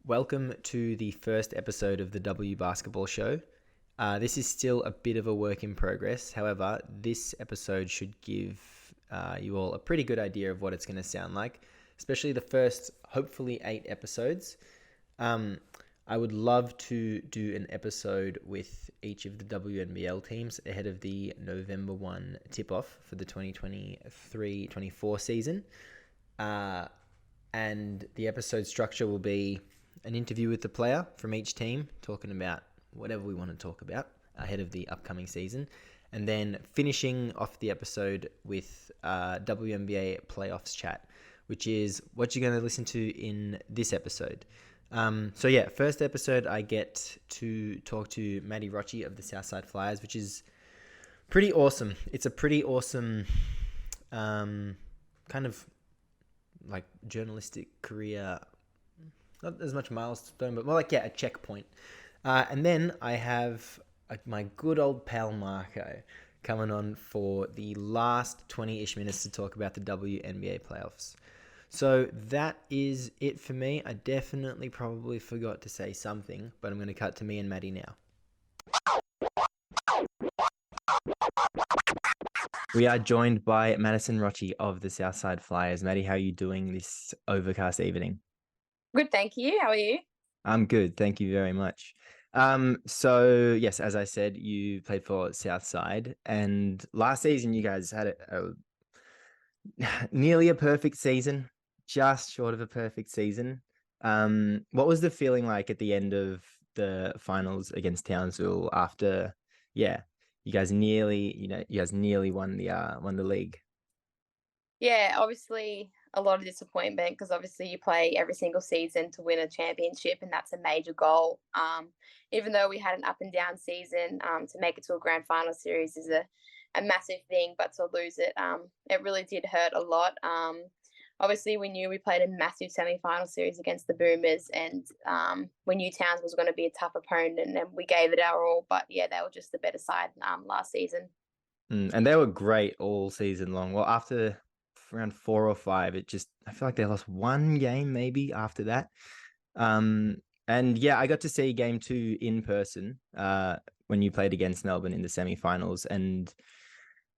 Welcome to the first episode of the W Basketball Show. This is still a bit of a work in progress. However, this episode should give you all a pretty good idea of what it's going to sound like, especially the first, hopefully, 8 episodes. I would love to do an episode with each of the WNBL teams ahead of the November 1 tip-off for the 2023-24 season. And the episode structure will be an interview with the player from each team, talking about whatever we want to talk about ahead of the upcoming season. And then finishing off the episode with WNBA Playoffs chat, which is what you're going to listen to in this episode. First episode, I get to talk to Maddison Rocci of the Southside Flyers, which is pretty awesome. It's a pretty awesome kind of like journalistic career, not as much milestone, but more like, a checkpoint. And then I have my good old pal Marco coming on for the last 20-ish minutes to talk about the WNBA Playoffs. So that is it for me. I definitely probably forgot to say something, but I'm going to cut to me and Maddie now. We are joined by Maddison Rocci of the Southside Flyers. Maddie, how are you doing this overcast evening? Good, thank you. How are you? I'm good. Thank you very much. So yes, as I said, you played for Southside, and last season you guys had a nearly a perfect season, just short of a perfect season. What was the feeling like at the end of the finals against Townsville after, you guys nearly won the league? Yeah, obviously a lot of disappointment because obviously you play every single season to win a championship, and that's a major goal. Even though we had an up and down season, to make it to a grand final series is a massive thing, but to lose it, it really did hurt a lot. Obviously, we knew we played a massive semi-final series against the Boomers, and we knew Towns was going to be a tough opponent, and we gave it our all. But yeah, they were just the better side last season. And they were great all season long. Well, after around 4 or 5, I feel like they lost one game maybe after that. And yeah, I got to see game 2 in person when you played against Melbourne in the semi-finals, and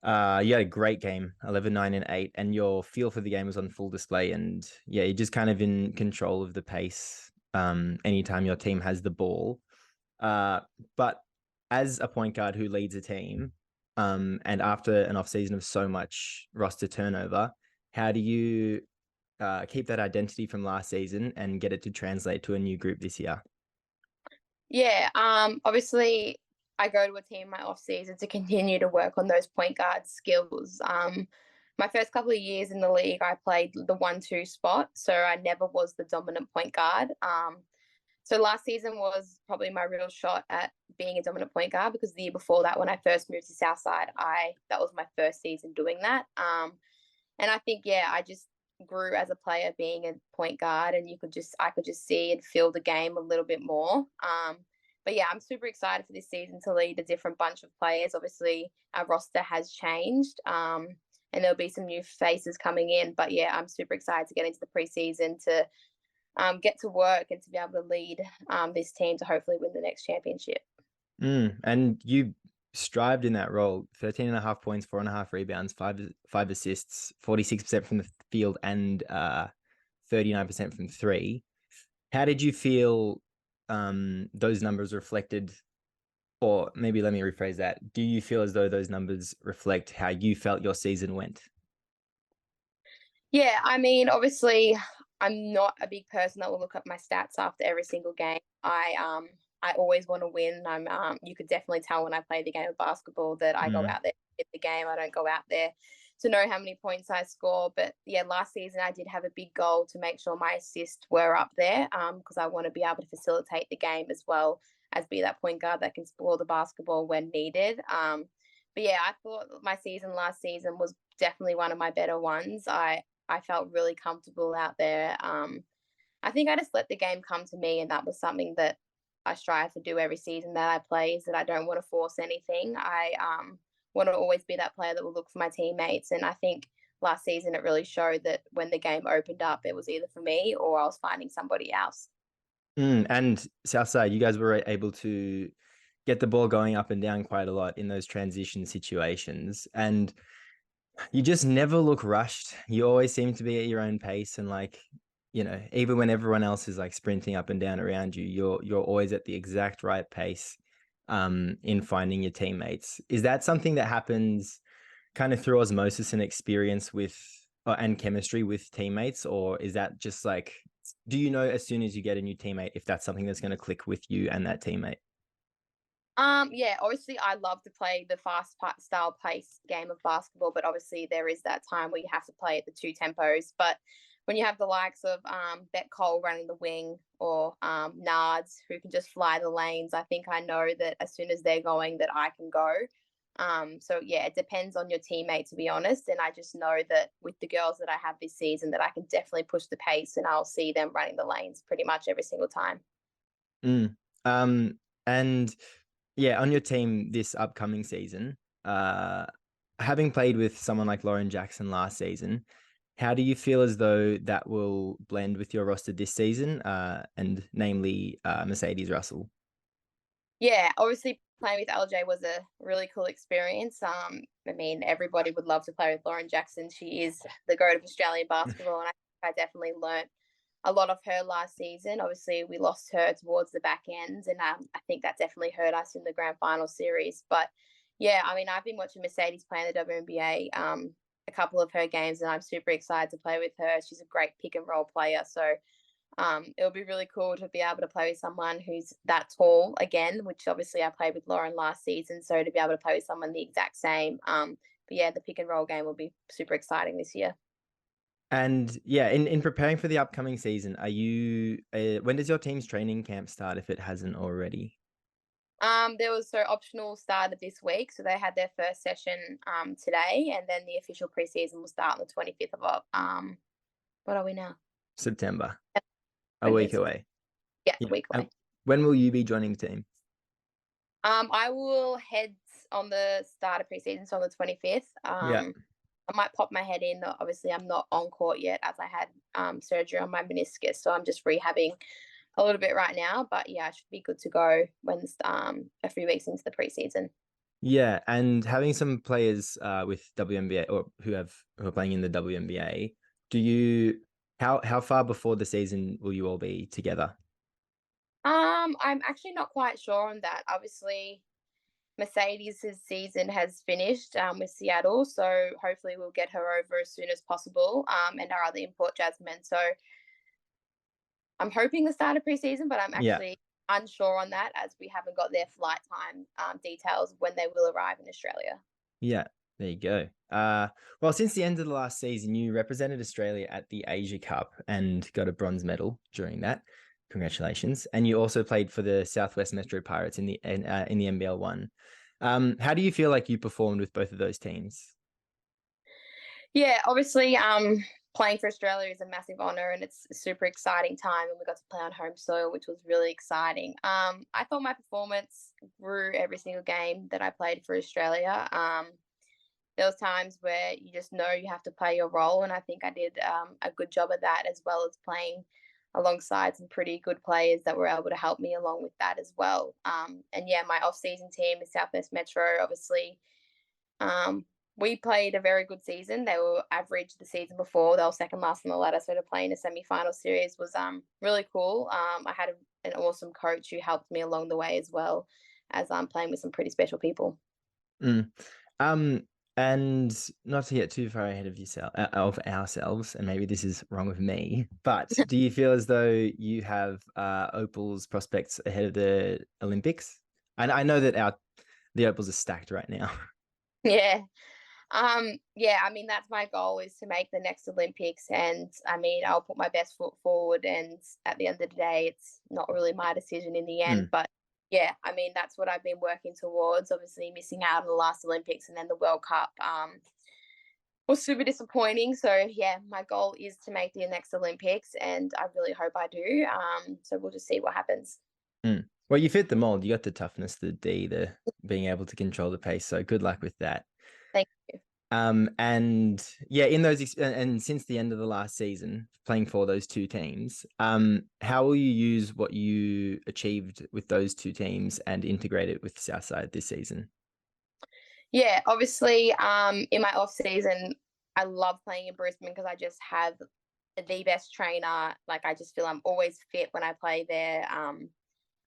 you had a great game, 11-9 and 8, and your feel for the game was on full display. And yeah, you're just kind of in control of the pace anytime your team has the ball. But as a point guard who leads a team, and after an off season of so much roster turnover, how do you keep that identity from last season and get it to translate to a new group this year? Yeah, obviously I go to a team my off season to continue to work on those point guard skills. My first couple of years in the league, I played the 1-2 spot, so I never was the dominant point guard. So last season was probably my real shot at being a dominant point guard, because the year before that, when I first moved to Southside, that was my first season doing that. And I think, I just grew as a player being a point guard, and I could just see and feel the game a little bit more. But yeah, I'm super excited for this season to lead a different bunch of players. Obviously, our roster has changed, and there'll be some new faces coming in. But yeah, I'm super excited to get into the preseason to get to work and to be able to lead this team to hopefully win the next championship. And you strived in that role: 13.5 points, 4.5 rebounds, five assists, 46% from the field, and 39% from 3. How did you feel those numbers reflected, or maybe let me rephrase that, do you feel as though those numbers reflect how you felt your season went? Yeah, I mean, obviously, I'm not a big person that will look up my stats after every single game. I always want to win. You could definitely tell when I play the game of basketball that I go out there to get the game. I don't go out there to know how many points I score. But yeah, last season I did have a big goal to make sure my assists were up there, because I want to be able to facilitate the game as well as be that point guard that can score the basketball when needed. But yeah, I thought my season last season was definitely one of my better ones. I felt really comfortable out there. I think I just let the game come to me, and that was something that I strive to do every season that I play, is that I don't want to force anything. I want to always be that player that will look for my teammates. And I think last season it really showed that when the game opened up, it was either for me or I was finding somebody else. And Southside, you guys were able to get the ball going up and down quite a lot in those transition situations. And you just never look rushed. You always seem to be at your own pace. And even when everyone else is like sprinting up and down around you, you're always at the exact right pace in finding your teammates. Is that something that happens kind of through osmosis and experience and chemistry with teammates? Or is that just like, do you know as soon as you get a new teammate if that's something that's going to click with you and that teammate? Yeah, obviously I love to play the style pace game of basketball, but obviously there is that time where you have to play at the two tempos. But when you have the likes of Bet Cole running the wing or Nards who can just fly the lanes, I think I know that as soon as they're going that I can go. So yeah, it depends on your teammate, to be honest. And I just know that with the girls that I have this season that I can definitely push the pace and I'll see them running the lanes pretty much every single time. Mm. And yeah, on your team this upcoming season, having played with someone like Lauren Jackson last season, how do you feel as though that will blend with your roster this season, and namely Mercedes Russell? Yeah, obviously playing with LJ was a really cool experience. I mean, everybody would love to play with Lauren Jackson. She is the goat of Australian basketball, and I definitely learnt a lot of her last season. Obviously, we lost her towards the back end, and I think that definitely hurt us in the grand final series. But yeah, I mean, I've been watching Mercedes play in the WNBA a couple of her games, and I'm super excited to play with her. She's a great pick and roll player, so it'll be really cool to be able to play with someone who's that tall again, which obviously I played with Lauren last season. So to be able to play with someone the exact same. But yeah, the pick and roll game will be super exciting this year. And yeah, in preparing for the upcoming season, when does your team's training camp start if it hasn't already? There was optional started this week, so they had their first session today, and then the official preseason will start on the 25th of what are we now? September, a week 25th. away. Yeah, a Yeah. week away. When will you be joining the team? I will head on the start of preseason, so on the 25th. Yeah. I might pop my head in. Obviously, I'm not on court yet as I had surgery on my meniscus, so I'm just rehabbing a little bit right now. But yeah, I should be good to go when a few weeks into the preseason. Yeah, and having some players with WNBA or who are playing in the WNBA, how far before the season will you all be together? I'm actually not quite sure on that. Obviously, Mercedes' season has finished with Seattle, so hopefully we'll get her over as soon as possible. And our other import, Jasmine. So I'm hoping the start of preseason, but I'm Yeah. actually unsure on that as we haven't got their flight time details when they will arrive in Australia. Yeah, there you go. Well, since the end of the last season, you represented Australia at the Asia Cup and got a bronze medal during that. Congratulations! And you also played for the Southwest Metro Pirates in the NBL one. How do you feel like you performed with both of those teams? Yeah, obviously, playing for Australia is a massive honour and it's a super exciting time. And we got to play on home soil, which was really exciting. I thought my performance grew every single game that I played for Australia. There was times where you just know you have to play your role, and I think I did a good job of that, as well as playing alongside some pretty good players that were able to help me along with that as well. And yeah, my off-season team is Southwest Metro, obviously. Um, we played a very good season. They were average the season before. They were second last on the ladder, so to play in a semi-final series was really cool. I had an awesome coach who helped me along the way as well as playing with some pretty special people. Mm. And not to get too far ahead of yourself of ourselves, and maybe this is wrong with me, but do you feel as though you have Opal's prospects ahead of the Olympics? And I know that the Opals are stacked right now. Yeah. Yeah, I mean that's my goal is to make the next Olympics, and I mean I'll put my best foot forward, and at the end of the day it's not really my decision in the end, Mm. but yeah, I mean that's what I've been working towards. Obviously missing out on the last Olympics and then the World Cup was super disappointing. So yeah, my goal is to make the next Olympics and I really hope I do. So we'll just see what happens. Mm. Well, you fit the mold. You got the toughness, the being able to control the pace. So good luck with that. Thank you. And yeah, in those and since the end of the last season, playing for those two teams, how will you use what you achieved with those two teams and integrate it with Southside this season? Yeah, obviously, in my off season, I love playing in Brisbane because I just have the best trainer. Like I just feel I'm always fit when I play there.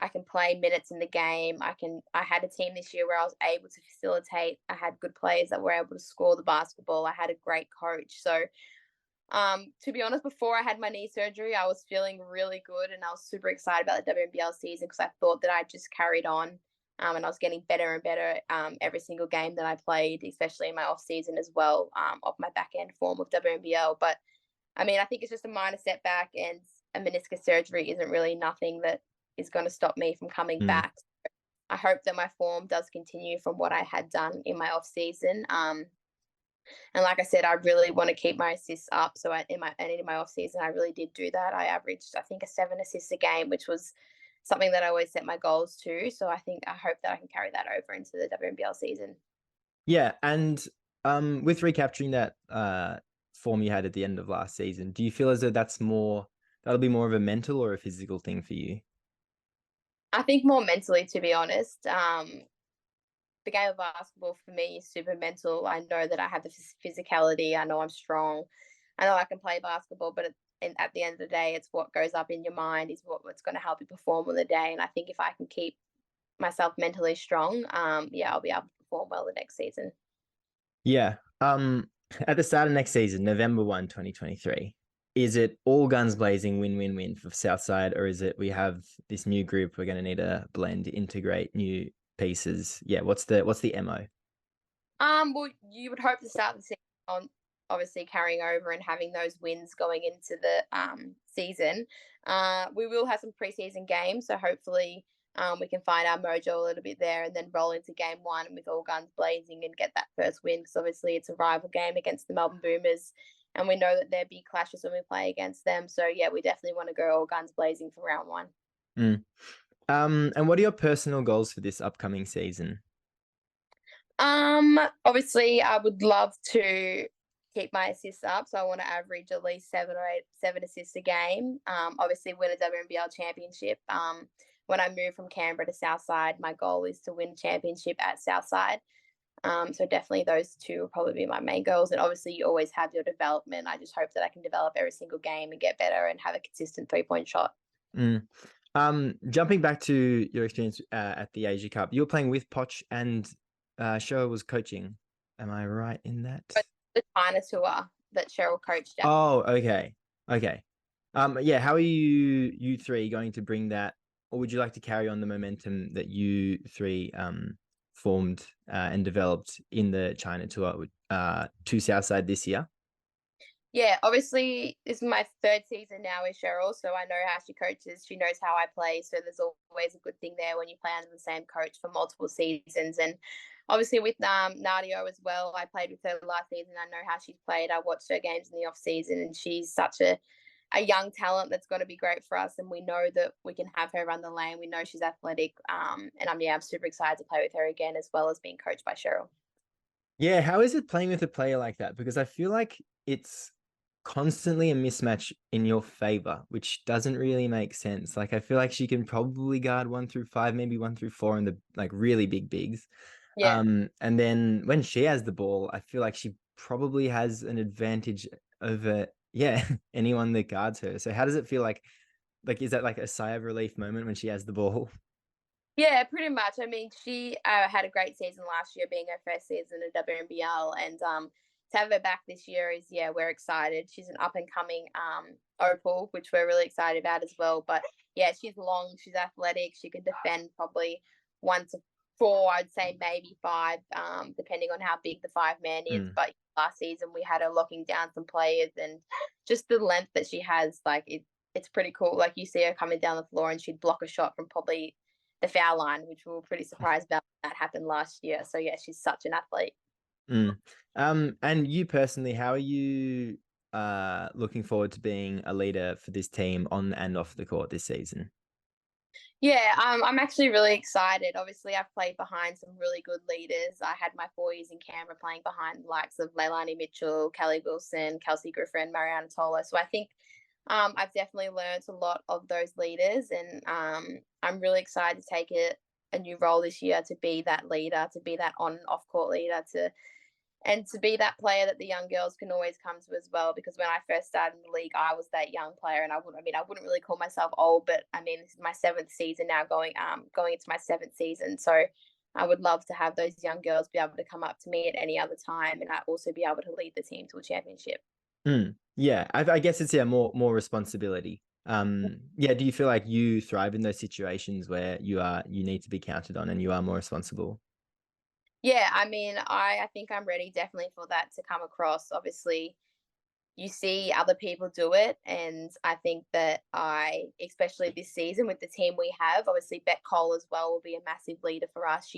I can play minutes in the game. I had a team this year where I was able to facilitate. I had good players that were able to score the basketball. I had a great coach. So to be honest, before I had my knee surgery, I was feeling really good and I was super excited about the WNBL season because I thought that I just carried on and I was getting better and better every single game that I played, especially in my off season as well, of my back end form of WNBL. But I mean, I think it's just a minor setback, and a meniscus surgery isn't really nothing that is going to stop me from coming Mm. back. I hope that my form does continue from what I had done in my off season. And like I said, I really want to keep my assists up. So in my off season, I really did do that. I averaged, I think, 7 assists a game, which was something that I always set my goals to. So I hope that I can carry that over into the WNBL season. Yeah, and with recapturing that form you had at the end of last season, do you feel as though that'll be more of a mental or a physical thing for you? I think more mentally, to be honest. The game of basketball for me is super mental. I know that I have the physicality. I know I'm strong. I know I can play basketball, but at the end of the day, it's what goes up in your mind is what's going to help you perform on the day. And I think if I can keep myself mentally strong, yeah, I'll be able to perform well the next season. Yeah. At the start of next season, November 1, 2023, is it all guns blazing, win, win, win for Southside, or is it we have this new group, we're going to need a blend, integrate new pieces? Yeah, what's the MO? Well, you would hope to start the season on obviously carrying over and having those wins going into the season. We will have some preseason games, so hopefully we can find our mojo a little bit there and then roll into game one with all guns blazing and get that first win because obviously it's a rival game against the Melbourne Boomers. And we know that there be clashes when we play against them. So yeah, we definitely want to go all guns blazing for round one. Mm. And what are your personal goals for this upcoming season? Obviously, I would love to keep my assists up, so I want to average at least 7 assists a game. Obviously, win a WNBL championship. When I move from Canberra to Southside, my goal is to win a championship at Southside. So definitely those two will probably be my main goals. And obviously, you always have your development. I just hope that I can develop every single game and get better and have a consistent 3-point shot. Mm. Jumping back to your experience at the Asia Cup, you were playing with Poch and Shoa was coaching. Am I right in that? But the China tour that Cheryl coached at. Oh, okay. Okay. Yeah, how are you three going to bring that, or would you like to carry on the momentum that you three formed and developed in the China tour to Southside this year? Yeah, obviously, this is my third season now with Cheryl, so I know how she coaches. She knows how I play, so there's always a good thing there when you play under the same coach for multiple seasons. And obviously, with Nadio as well, I played with her last season. I know how she's played. I watched her games in the off season, and she's such a young talent that's going to be great for us. And we know that we can have her run the lane. We know she's athletic, and I'm super excited to play with her again, as well as being coached by Cheryl. Yeah, how is it playing with a player like that? Because I feel like it's constantly a mismatch in your favor, which doesn't really make sense. Like I feel like she can probably guard 1 through 5, maybe 1 through 4 in the like really big bigs. Yeah. And then when she has the ball, I feel like she probably has an advantage over anyone that guards her. So how does it feel like is that like a sigh of relief moment when she has the ball? Yeah, pretty much. I mean, she had a great season last year, being her first season at WNBL, and to have her back this year is we're excited. She's an up and coming opal, which we're really excited about as well. But yeah, she's long, she's athletic, she can defend probably 1 to 4, I'd say maybe 5, depending on how big the 5 man is. Mm. But last season we had her locking down some players, and just the length that she has, like it's pretty cool. Like you see her coming down the floor and she'd block a shot from probably the foul line, which we were pretty surprised about that happened last year. So yeah, she's such an athlete. Mm. And you personally, how are you looking forward to being a leader for this team on and off the court this season? Yeah, I'm actually really excited. Obviously, I've played behind some really good leaders. I had my 4 years in Canberra playing behind the likes of Leilani Mitchell, Kelly Wilson, Kelsey Griffin, Mariana Tolo. So I think I've definitely learned a lot of those leaders, and I'm really excited to take a new role this year to be that leader, to be that on and off court leader, to be that player that the young girls can always come to as well. Because when I first started in the league, I was that young player, and I wouldn't really call myself old, but I mean, this is my 7th season now, going into my 7th season. So I would love to have those young girls be able to come up to me at any other time, and I also be able to lead the team to a championship. Yeah, I guess it's more responsibility. Yeah, do you feel like you thrive in those situations where you need to be counted on and you are more responsible? Yeah, I mean, I think I'm ready definitely for that to come across. Obviously, you see other people do it, and I think that especially this season with the team we have, obviously Bet Cole as well will be a massive leader for us.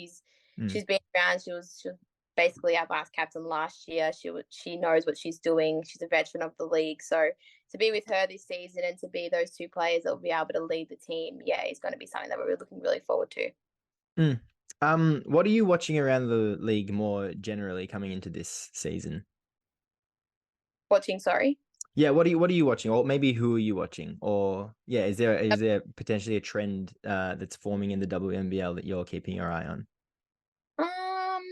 Mm. She's been around. She was basically our vice captain last year. She knows what she's doing. She's a veteran of the league, so to be with her this season and to be those two players that will be able to lead the team, yeah, is going to be something that we're looking really forward to. Mm. What are you watching around the league more generally coming into this season? Watching, sorry. Yeah, what are you watching? Or maybe who are you watching? Or yeah, is there potentially a trend that's forming in the WNBL that you're keeping your eye on? Um,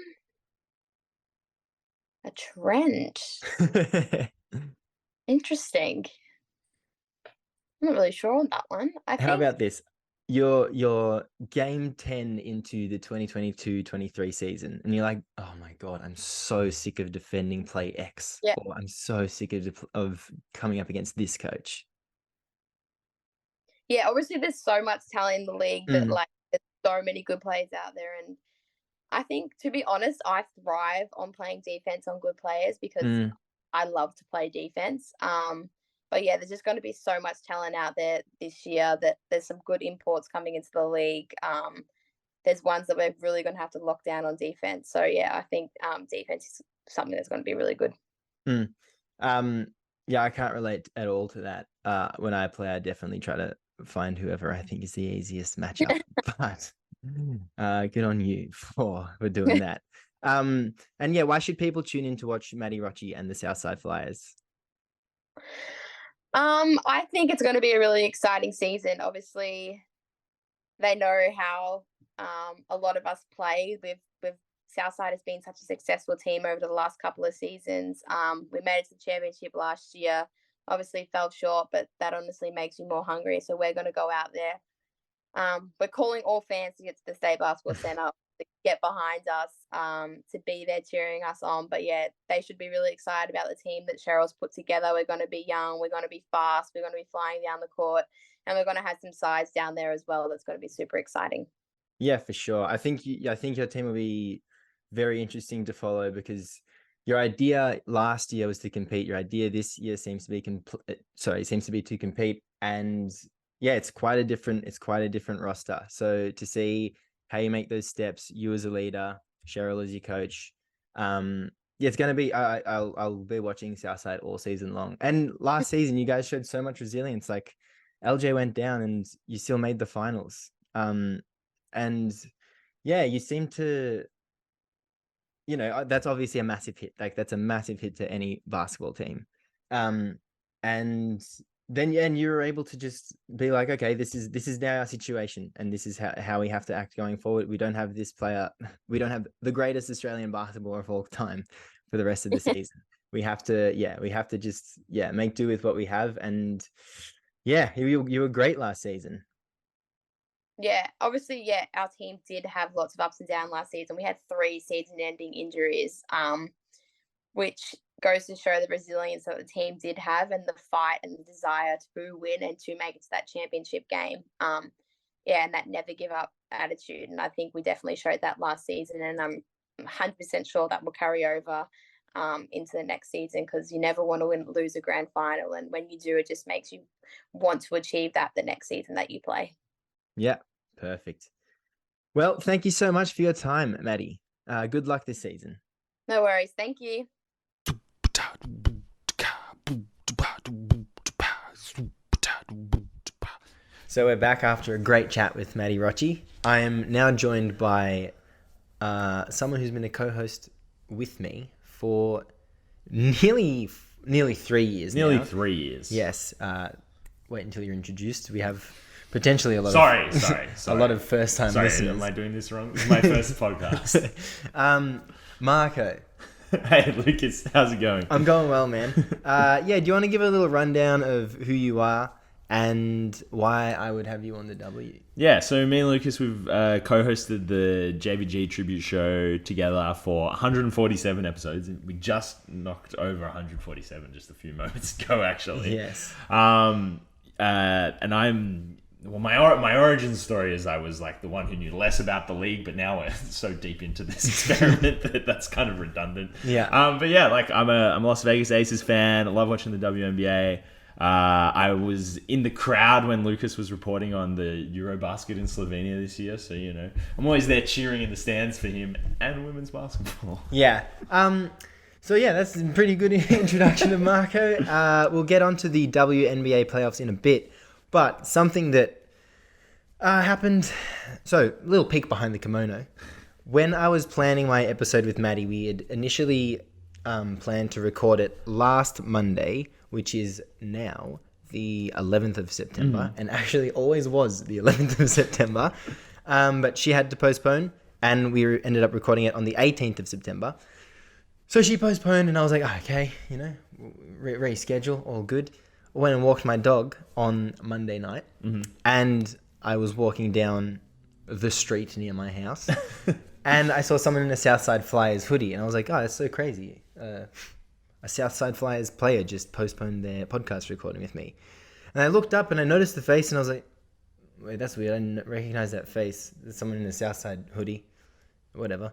a trend. Interesting. I'm not really sure on that one. I How think, about this? Your game 10 into the 2022-23 season, and you're like, oh my God, I'm so sick of defending play X, yeah, or I'm so sick of coming up against this coach. yeah. Obviously, there's so much talent in the league that Mm, like there's so many good players out there, and I think to be honest, I thrive on playing defense on good players because mm. I love to play defense. But yeah, there's just going to be so much talent out there this year that there's some good imports coming into the league. There's ones that we're really going to have to lock down on defense. So yeah, I think defense is something that's going to be really good. Mm. Um, yeah, I can't relate at all to that. When I play, I definitely try to find whoever I think is the easiest matchup. But good on you for doing that. And yeah, why should people tune in to watch Maddie Rocci and the Southside Flyers? I think it's going to be a really exciting season. Obviously, they know how a lot of us play. With Southside has been such a successful team over the last couple of seasons. We made it to the championship last year. Obviously, fell short, but that honestly makes you more hungry. So we're going to go out there. We're calling all fans to get to the State Basketball Centre, to get behind us, to be there cheering us on. But yeah, they should be really excited about the team that Cheryl's put together. We're going to be young, we're going to be fast, we're going to be flying down the court, and we're going to have some size down there as well. That's going to be super exciting. Yeah, for sure. I think your team will be very interesting to follow because your idea last year was to compete. Your idea this year seems to be seems to be to compete. And yeah, it's quite a different roster. So to see how you make those steps, you as a leader, Cheryl as your coach, yeah, it's gonna be. I'll be watching Southside all season long. And last season, you guys showed so much resilience. Like LJ went down, and you still made the finals. And yeah, you seem to, that's obviously a massive hit. Like that's a massive hit to any basketball team. Um, and then yeah, and you were able to just be like, okay, this is now our situation, and this is how we have to act going forward. We don't have this player, we don't have the greatest Australian basketballer of all time for the rest of the season. We have to just make do with what we have. And yeah, you were great last season. Yeah, obviously, yeah, our team did have lots of ups and downs last season. We had 3 season-ending injuries, which goes to show the resilience that the team did have and the fight and the desire to win and to make it to that championship game. Yeah, and that never give up attitude. And I think we definitely showed that last season. And I'm 100% sure that will carry over into the next season because you never want to lose a grand final. And when you do, it just makes you want to achieve that the next season that you play. Yeah, perfect. Well, thank you so much for your time, Maddie. Good luck this season. No worries. Thank you. So we're back after a great chat with Maddie Rocci. I am now joined by someone who's been a co-host with me for nearly 3 years Nearly now. 3 years. Yes. Wait until you're introduced. We have potentially a lot Sorry. a lot of first-time listeners. Am I doing this wrong? This is my first podcast. Marco. Hey, Lucas. How's it going? I'm going well, man. Do you want to give a little rundown of who you are and why I would have you on the W? Yeah, so me and Lucas, we've co-hosted the JVG tribute show together for 147 episodes. We just knocked over 147 just a few moments ago, actually. Yes. And my origin story is I was like the one who knew less about the league, but now we're so deep into this experiment that's kind of redundant. Yeah. But yeah, like I'm a Las Vegas Aces fan. I love watching the WNBA. I was in the crowd when Lukas was reporting on the Eurobasket in Slovenia this year, so I'm always there cheering in the stands for him and women's basketball. Yeah. So yeah, that's a pretty good introduction to Marco. We'll get onto the WNBA playoffs in a bit, but something that happened. So, a little peek behind the kimono. When I was planning my episode with Maddie, we had initially planned to record it last Monday, which is now the 11th of September, and actually always was the 11th of September. But she had to postpone, and we ended up recording it on the 18th of September. So she postponed, and I was like, okay, reschedule, all good. I went and walked my dog on Monday night, and I was walking down the street near my house, and I saw someone in a Southside Flyers hoodie, and I was like, oh, that's so crazy. A Southside Flyers player just postponed their podcast recording with me. And I looked up and I noticed the face and I was like, wait, that's weird. I didn't recognize that face. There's someone in a Southside hoodie, whatever.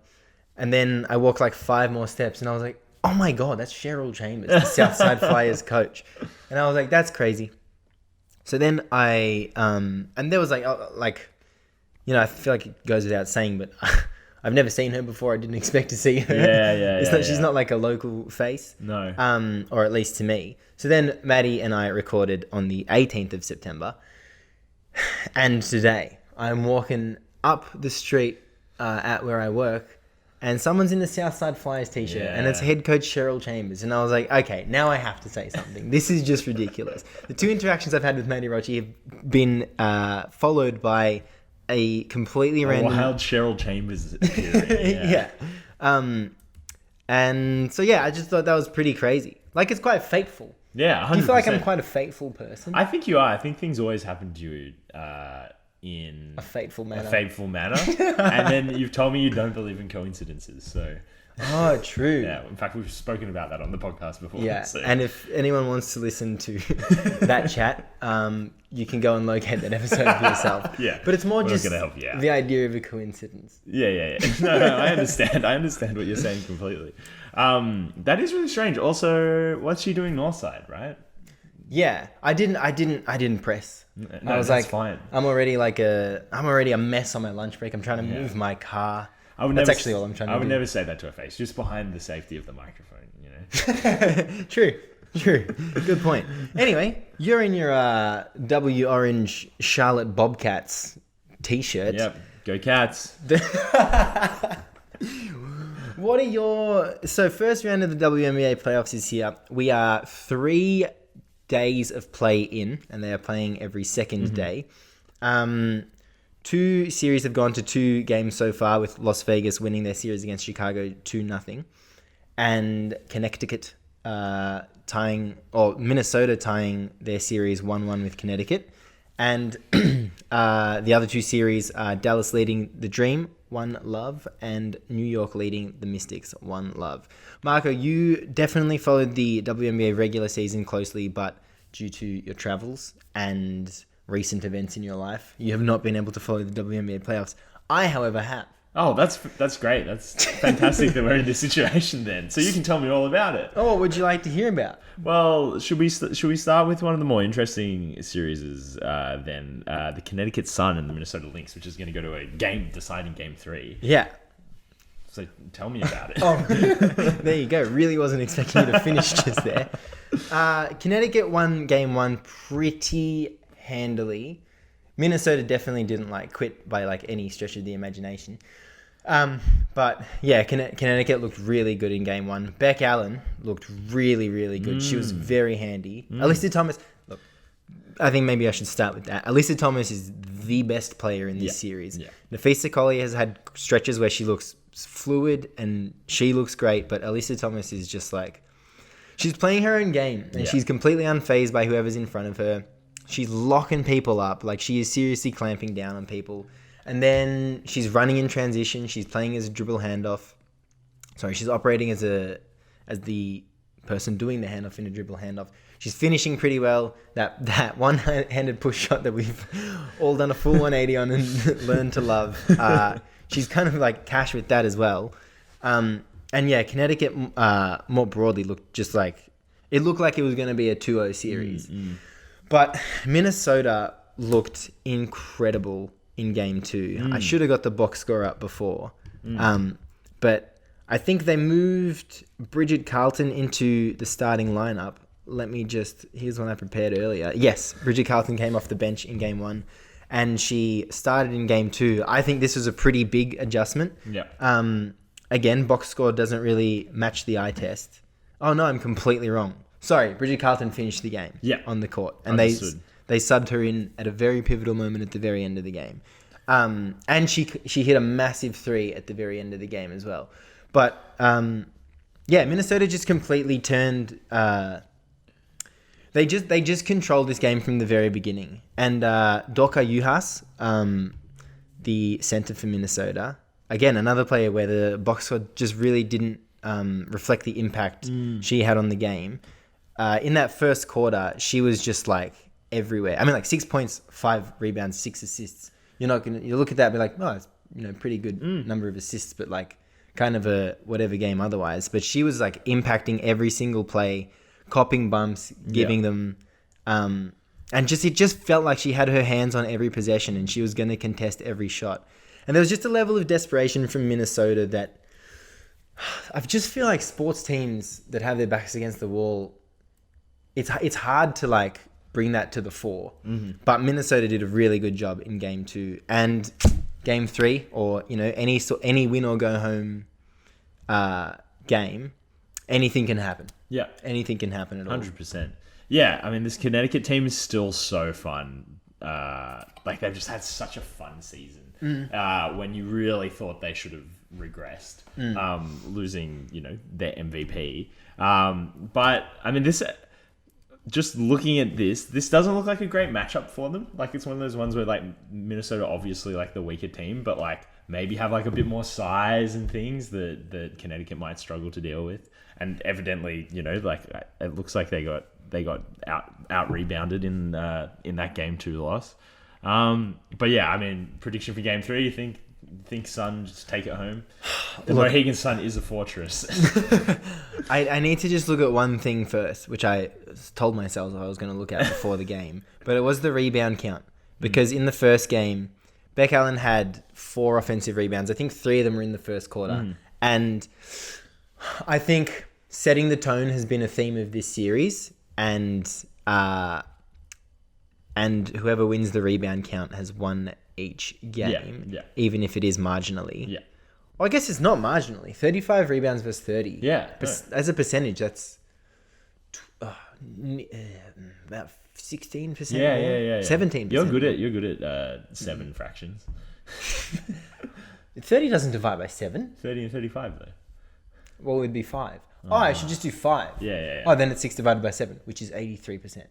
And then I walked like 5 more steps and I was like, oh my God, that's Cheryl Chambers, the Southside Flyers coach. And I was like, that's crazy. So then and there was I feel like it goes without saying, but I've never seen her before. I didn't expect to see her. She's not like a local face. No. Or at least to me. So then Maddie and I recorded on the 18th of September. And today I'm walking up the street at where I work and someone's in the Southside Flyers t-shirt and it's head coach Cheryl Chambers. And I was like, okay, now I have to say something. This is just ridiculous. The 2 interactions I've had with Maddie Rocci have been followed by a completely random wild Cheryl Chambers appearing. And so I just thought that was pretty crazy. Like, it's quite fateful. Yeah, 100%. Do you feel like I'm quite a fateful person? I think you are. I think things always happen to you in a fateful manner. And then you've told me you don't believe in coincidences, so. Oh, true. Yeah, in fact, we've spoken about that on the podcast before. Yeah, so. And if anyone wants to listen to that chat, you can go and locate that episode for yourself. Yeah, but it's more just gonna help you out. The idea of a coincidence. Yeah. No, I understand. I understand what you're saying completely. That is really strange. Also, what's she doing Northside, right? Yeah, I didn't press. No, I was that's like, fine. I'm already a mess on my lunch break. I'm trying to move my car. That's actually all I'm trying to do. I would never say that to her face, just behind the safety of the microphone, True. Good point. Anyway, you're in your W Orange Charlotte Bobcats t-shirt. Yep. Go Cats. What are your... So first round of the WNBA playoffs is here. We are 3 days of play in, and they are playing every second day. 2 series have gone to 2 games so far, with Las Vegas winning their series against Chicago 2-0, and Connecticut Minnesota tying their series 1-1 with Connecticut. And the other 2 series are Dallas leading the Dream 1-0 and New York leading the Mystics 1-0. Marco, you definitely followed the WNBA regular season closely, but due to your travels and recent events in your life, you have not been able to follow the WNBA playoffs. I, however, have. Oh, that's great. That's fantastic that we're in this situation then. So you can tell me all about it. Oh, what would you like to hear about? Well, should we start with one of the more interesting series then? The Connecticut Sun and the Minnesota Lynx, which is going to go to a deciding game 3. Yeah. So tell me about it. Oh, there you go. Really wasn't expecting you to finish just there. Connecticut won game 1 pretty handily. Minnesota definitely didn't like quit by like any stretch of the imagination. But yeah, Connecticut looked really good in game 1. Beck Allen looked really, really good. She was very handy. Alyssa Thomas, look, I think maybe I should start with that. Alyssa Thomas is the best player in this series. Yeah. Nafisa Collier has had stretches where she looks fluid and she looks great, but Alyssa Thomas is just like, she's playing her own game and she's completely unfazed by whoever's in front of her. She's locking people up. Like, she is seriously clamping down on people. And then she's running in transition. She's playing as a dribble handoff. Sorry, she's operating as the person doing the handoff in a dribble handoff. She's finishing pretty well. That one-handed push shot that we've all done a full 180 on and learned to love. She's kind of like cash with that as well. And yeah, Connecticut more broadly looked just like, it looked like it was going to be a 2-0 series. But Minnesota looked incredible in game 2. I should have got the box score up before. But I think they moved Bridget Carlton into the starting lineup. Here's one I prepared earlier. Yes, Bridget Carlton came off the bench in game 1 and she started in game 2. I think this was a pretty big adjustment. Yeah. Again, box score doesn't really match the eye test. Oh no, I'm completely wrong. Sorry, Bridget Carlton finished the game on the court. And they subbed her in at a very pivotal moment at the very end of the game. And she hit a massive 3 at the very end of the game as well. But Minnesota just completely turned. They just controlled this game from the very beginning. And Doka Juhas, the center for Minnesota, again another player where the box score just really didn't reflect the impact she had on the game. In that first quarter, she was just like everywhere. I mean, like 6 points, 5 rebounds, 6 assists. You look at that and be like, oh, it's pretty good number of assists, but like kind of a whatever game otherwise. But she was like impacting every single play, copping bumps, giving them, and it just felt like she had her hands on every possession and she was going to contest every shot. And there was just a level of desperation from Minnesota that I just feel like sports teams that have their backs against the wall, it's hard to like bring that to the fore. But Minnesota did a really good job in game 2 and game 3, or any win or go home game. Anything can happen. Yeah, anything can happen at all. 100%. Yeah, I mean, this Connecticut team is still so fun. Like, they've just had such a fun season. When you really thought they should have regressed, losing, their MVP. But I mean, just looking at this doesn't look like a great matchup for them. Like, it's one of those ones where like Minnesota obviously like the weaker team, but like maybe have like a bit more size and things that Connecticut might struggle to deal with. And evidently, like it looks like they got out rebounded in that game 2 loss. But yeah, I mean, prediction for game 3, you think Sun just take it home? The Mohegan Sun is a fortress. I need to just look at one thing first, which I told myself I was going to look at before the game, but it was the rebound count. Because in the first game, Beck Allen had 4 offensive rebounds. I think 3 of them were in the first quarter. And I think setting the tone has been a theme of this series, and whoever wins the rebound count has won each game, even if it is marginally. Yeah. Well, I guess it's not marginally. 35 rebounds versus 30. Yeah. As a percentage, that's about 16%. Yeah. 17%. You're good at 7 fractions. 30 doesn't divide by 7. 30 and 35 though. Well, it would be 5. Oh, I should just do 5. Yeah. Oh, then it's 6 divided by 7, which is 83%.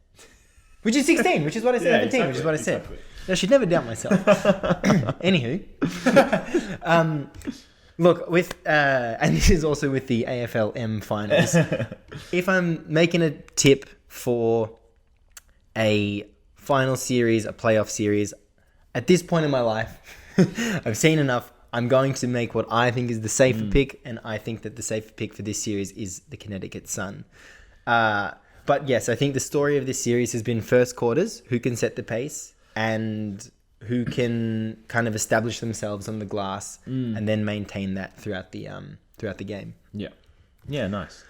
Which is 16, which is what I said. 17, which is what I said. Exactly. I should never doubt myself. Anywho. Look, and this is also with the AFL Finals. If I'm making a tip for a final series, a playoff series, at this point in my life, I've seen enough. I'm going to make what I think is the safer pick, and I think that the safer pick for this series is the Connecticut Sun. But yes, I think the story of this series has been first quarters, who can set the pace and who can kind of establish themselves on the glass and then maintain that throughout the game. Yeah, nice.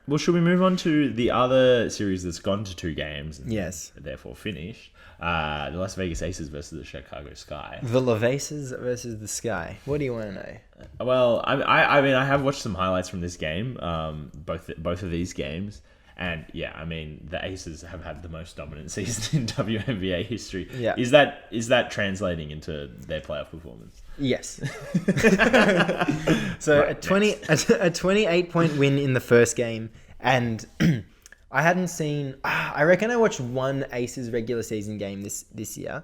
Well, should we move on to the other series that's gone to 2 games? And Yes. therefore finished. The Las Vegas Aces versus the Chicago Sky. The Lavases versus the Sky. What do you want to know? Well, I mean, I have watched some highlights from this game, both of these games, and yeah, I mean, the Aces have had the most dominant season in WNBA history. Yeah. Is that translating into their playoff performance? Yes. So Right, a 28-point win in the first game, and I hadn't seen. I reckon I watched one Aces regular season game this year.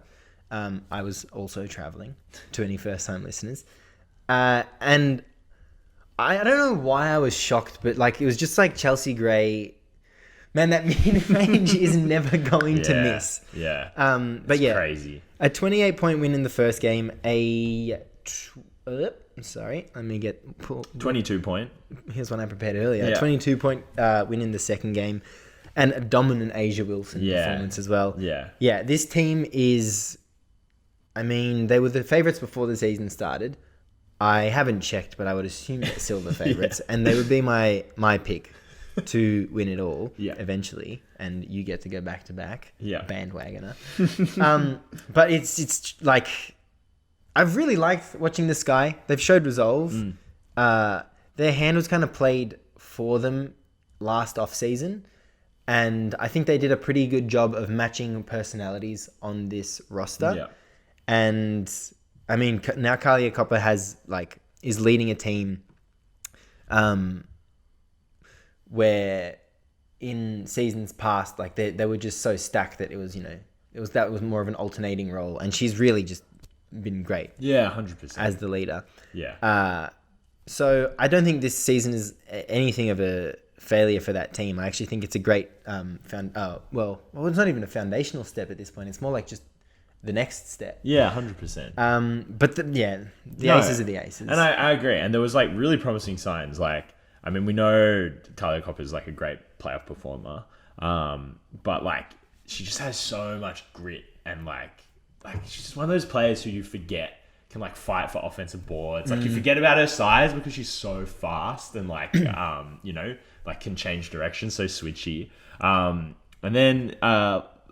I was also traveling. To any first-time listeners, and I don't know why I was shocked, but like it was just like Chelsea Gray. Man, that mid-range is never going to miss. Yeah. But yeah, crazy. a 28-point win in the first game. Sorry, let me get 22 point. Here's one I prepared earlier. Yeah. 22-point win in the second game, and a dominant Asia Wilson performance as well. Yeah. Yeah, this team is. I mean, they were the favorites before the season started. I haven't checked, but I would assume they're still the favorites, and they would be my pick to win it all eventually, and you get to go back to back. Bandwagoner. But it's like I've really liked watching the Sky. They've showed resolve. Their hand was kind of played for them last off season, and I think they did a pretty good job of matching personalities on this roster. Yeah. And I mean, now Kalia Copper is leading a team where in seasons past, like they were just so stacked that it was more of an alternating role, and she's really just been great. Yeah, 100%. As the leader. Yeah. So I don't think this season is anything of a failure for that team. I actually think it's a great it's not even a foundational step at this point. It's more like just the next step. Yeah, 100%. But the Aces are the Aces. And I agree. And there was like really promising signs. Like, I mean, we know Talia Copper is like a great playoff performer. But like, she just has so much grit, and like she's just one of those players who you forget can like fight for offensive boards. Like you forget about her size because she's so fast and like, like can change direction, so switchy. And then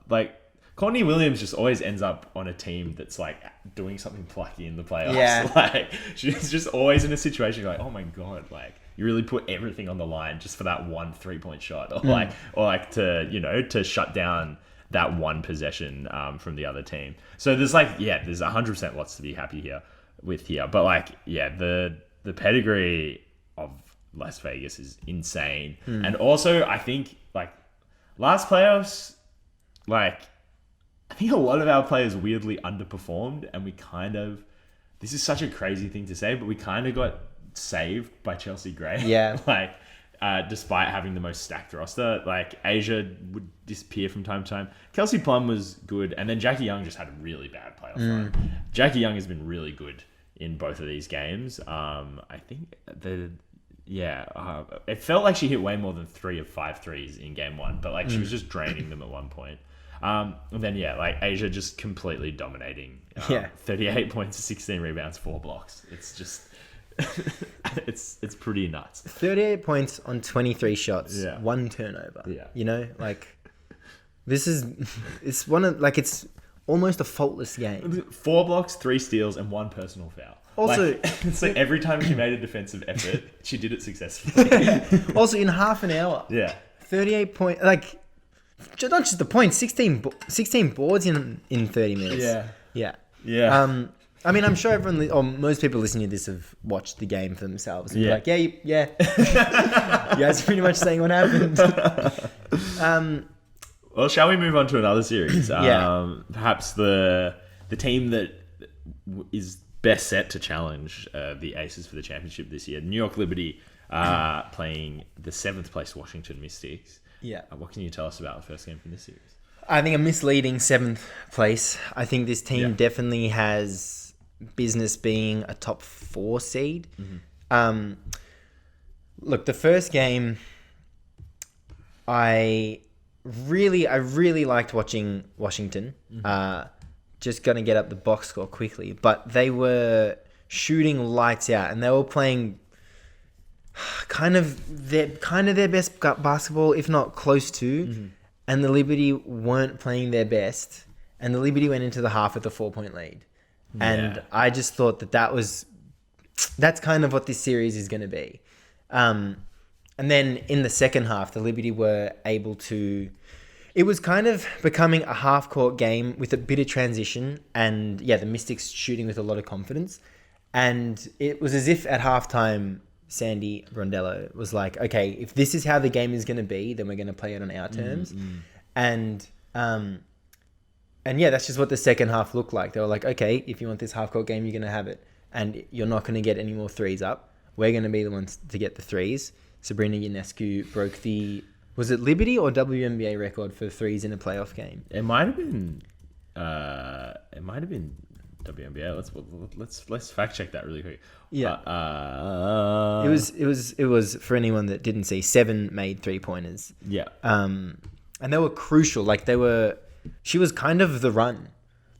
like Courtney Williams just always ends up on a team that's like doing something plucky in the playoffs. Yeah. Like she's just always in a situation like, oh my God, like you really put everything on the line just for that one 3-point shot, or to shut down that one possession from the other team. So there's 100% lots to be happy with here. But like, yeah, the pedigree of Las Vegas is insane. And also I think like last playoffs, like I think a lot of our players weirdly underperformed, and this is such a crazy thing to say, but we kind of got saved by Chelsea Gray. Yeah. Despite having the most stacked roster, like Asia would disappear from time to time. Kelsey Plum was good, and then Jackie Young just had a really bad playoff run. Jackie Young has been really good in both of these games. I think it felt like she hit way more than 3 of 5 threes in game 1, but like she was just draining them at one point. And then like Asia just completely dominating. 38 points, 16 rebounds, 4 blocks. It's just it's pretty nuts. 38 points on 23 shots, 1 turnover. Yeah. You know, like it's almost a faultless game. 4 blocks, 3 steals, and 1 personal foul. Also, it's like every time she made a defensive effort, she did it successfully. Also, in half an hour. Yeah. 38 points, like not just the points, 16 boards in 30 minutes. Yeah. I mean, I'm sure everyone, or most people listening to this have watched the game for themselves. And be like, yeah. You guys are pretty much saying what happened. Well, shall we move on to another series? Perhaps the team that is best set to challenge the Aces for the championship this year, New York Liberty, playing the 7th place Washington Mystics. Yeah. What can you tell us about the first game from this series? I think a misleading 7th place. I think this team definitely has business being a top 4 seed. Look, the first game, I really liked watching Washington. Just going to get up the box score quickly, but they were shooting lights out, and they were playing kind of their best basketball, if not close to. And the Liberty weren't playing their best, and the Liberty went into the half with a 4-point lead. And I just thought that's kind of what this series is going to be. And then in the second half, the Liberty were able to... It was kind of becoming a half-court game with a bit of transition, and the Mystics shooting with a lot of confidence. And it was as if at halftime, Sandy Brondello was like, okay, if this is how the game is going to be, then we're going to play it on our terms. And that's just what the second half looked like. They were like, okay, if you want this half-court game, you're going to have it. And you're not going to get any more threes up. We're going to be the ones to get the threes. Sabrina Ionescu broke the... Was it Liberty or WNBA record for threes in a playoff game? It might have been WNBA. Let's fact check that really quick. Yeah. It was for anyone that didn't see, 7 made 3-pointers. Yeah. And they were crucial. Like she was kind of the run.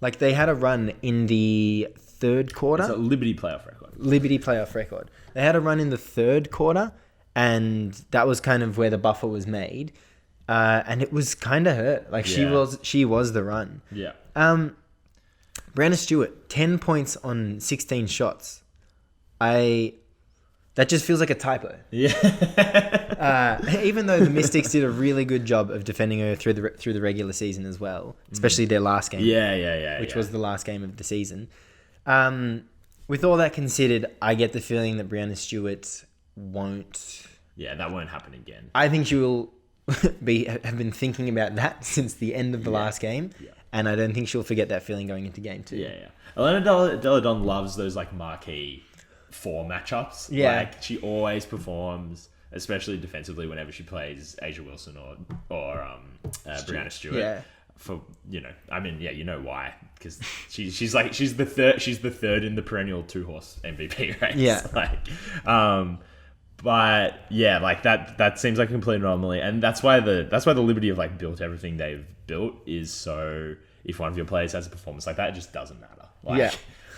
Like they had a run in the third quarter. It's a Liberty playoff record. Liberty playoff record. They had a run in the third quarter, and that was kind of where the buffer was made. And it was kind of hurt. Like she was the run. Yeah. Brianna Stewart, 10 points on 16 shots. That just feels like a typo. Yeah. Even though the Mystics did a really good job of defending her through the regular season as well, especially their last game. Which was the last game of the season. With all that considered, I get the feeling that Brianna Stewart won't... Yeah, that won't happen again. I think she will have been thinking about that since the end of the last game. Yeah. And I don't think she'll forget that feeling going into game 2. Yeah. Elena Deladon loves those like marquee 4 matchups. Yeah. Like she always performs, especially defensively, whenever she plays Asia Wilson or Brianna Stewart. Yeah. For you know why, because she's the third in the perennial 2-horse MVP race. Yeah. But yeah, like that seems like a complete anomaly, and that's why the Liberty have like built everything they've built is so if one of your players has a performance like that, it just doesn't matter.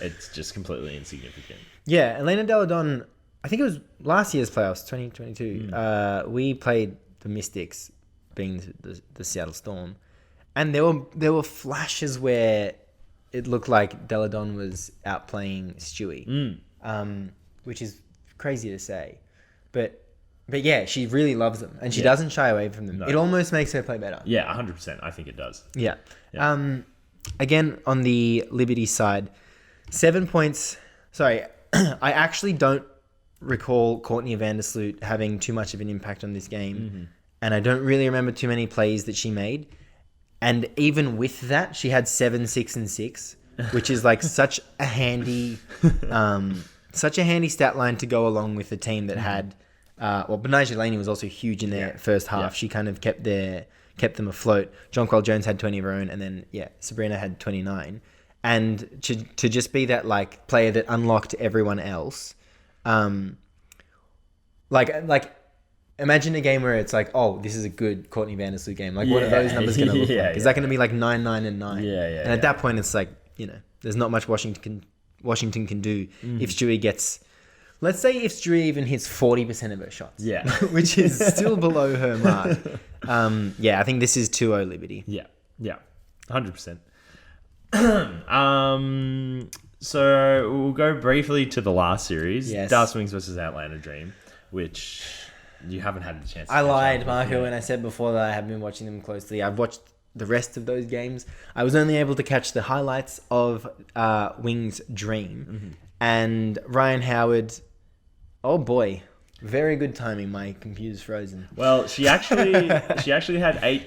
It's just completely insignificant. Yeah, Elena Deladon, I think it was last year's playoffs, 2022. We played the Mystics, being the Seattle Storm, and there were flashes where it looked like Deladon was outplaying Stewie, which is crazy to say. But yeah, she really loves them, and she doesn't shy away from them. No. It almost makes her play better. Yeah, 100%. I think it does. Yeah. Again, on the Liberty side, 7 points. Sorry, I actually don't recall Courtney Vandersloot having too much of an impact on this game, and I don't really remember too many plays that she made. And even with that, she had 7, 6, and 6, which is like such a handy stat line to go along with the team that had. Benijah Laney was also huge in their first half. She kind of kept them afloat. Jonquel Jones had 20 of her own, and then Sabrina had 29. And to just be that like player that unlocked everyone else, like imagine a game where it's like, oh, this is a good Courtney Vandersloot game. Like, what are those numbers going to look like? Is that going to be like 9, 9, and 9? And at that point, it's like, there's not much Washington can do if Stewie gets. Let's say if Stewie even hits 40% of her shots. Yeah. Which is still below her mark. I think this is 2-0 Liberty. Yeah. 100%. So we'll go briefly to the last series. Yes. Dallas Wings versus Atlanta Dream, which you haven't had the chance to I lied, Marco, when I said before that I have been watching them closely. I've watched the rest of those games. I was only able to catch the highlights of Wings Dream. And Ryan Howard... Oh boy, very good timing. My computer's frozen. Well, she actually had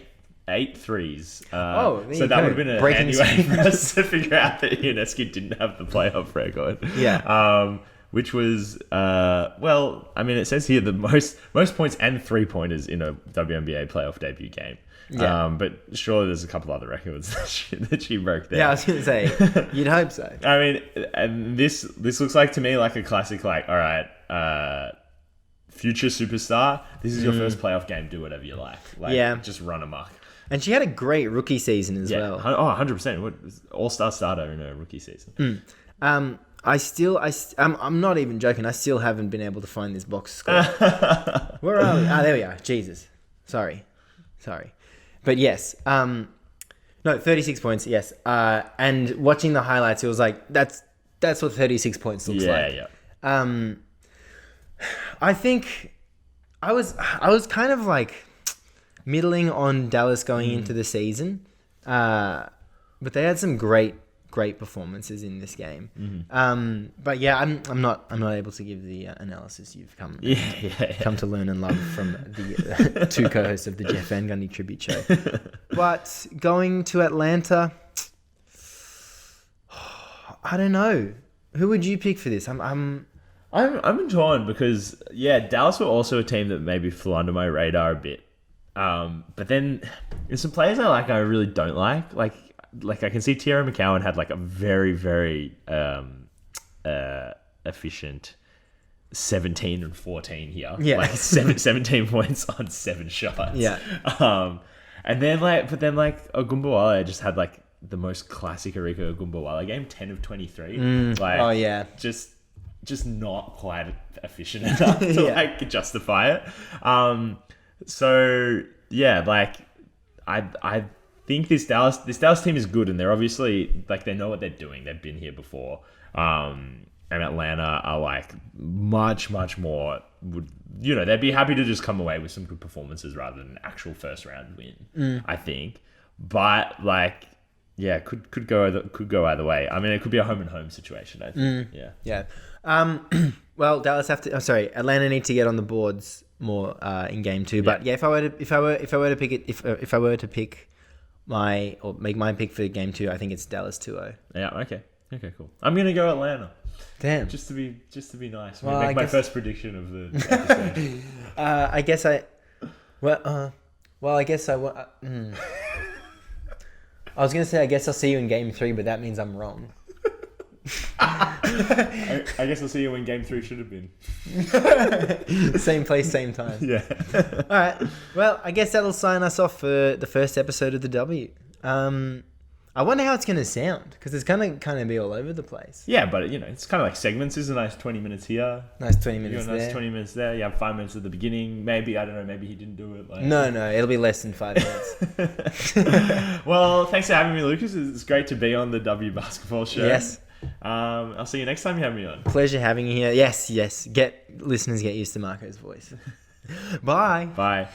eight threes. So that would have been a handy way for us to figure out that Ionescu didn't have the playoff record. Yeah. Which was it says here the most points and 3-pointers in a WNBA playoff debut game. Yeah. But surely there's a couple other records that she broke there. Yeah, I was going to say, you'd hope so. I mean, and this looks like to me like a classic, like, all right, future superstar, this is your first playoff game, do whatever you like. Just run amok. And she had a great rookie season as well. Oh, 100%. All-star starter in her rookie season. I I'm not even joking. I still haven't been able to find this box score. Where are we? There we are. Jesus. Sorry. But yes. No, 36 points. Yes. And watching the highlights, it was like that's what 36 points looks like. Yeah. I think I was kind of like middling on Dallas going into the season, but they had some great performances in this game. But yeah, I'm not able to give the analysis you've come to learn and love from the two co-hosts of the Jeff Van Gundy tribute show. But going to Atlanta, I don't know. Who would you pick for this? I'm torn because Dallas were also a team that maybe flew under my radar a bit. But then there's some players I really don't like. Like I can see Tierra McCowan had like a very, very efficient 17 and 14 here. Yeah. Like 17 points on 7 shots. Yeah. And then Ogunbowale just had like the most classic Erika Ogunbowale game, 10 of 23. Oh yeah. Just not quite efficient enough to justify it. So yeah, I think this Dallas team is good, and they're obviously they know what they're doing. They've been here before. And Atlanta are much more they'd be happy to just come away with some good performances rather than an actual first round win. I think, but could go either way. I mean, it could be a home and home situation. I think. Yeah. Well, Dallas Atlanta need to get on the boards more in game 2. But yeah, if I were to pick make my pick for game 2, I think it's Dallas 2-0. Yeah. Okay, cool. I'm gonna go Atlanta. Damn. Just to be nice. Well, make my first prediction of the episode. I guess I was gonna say I guess I'll see you in game 3, but that means I'm wrong. I guess I'll see you when game 3 should have been. Same place, same time. Yeah. All right. Well, I guess that'll sign us off for the first episode of the W. I wonder how it's going to sound because it's going to kind of be all over the place. Yeah, but it's kind of like segments. There's a nice 20 minutes here. Nice 20 minutes there. Nice 20 minutes there. You have 5 minutes at the beginning. Maybe, I don't know, maybe he didn't do it. No, it'll be less than 5 minutes. Well, thanks for having me, Lucas. It's great to be on the W Basketball Show. Yes. I'll see you next time you have me on. Pleasure having you here. Yes. Listeners, get used to Marco's voice. Bye. Bye.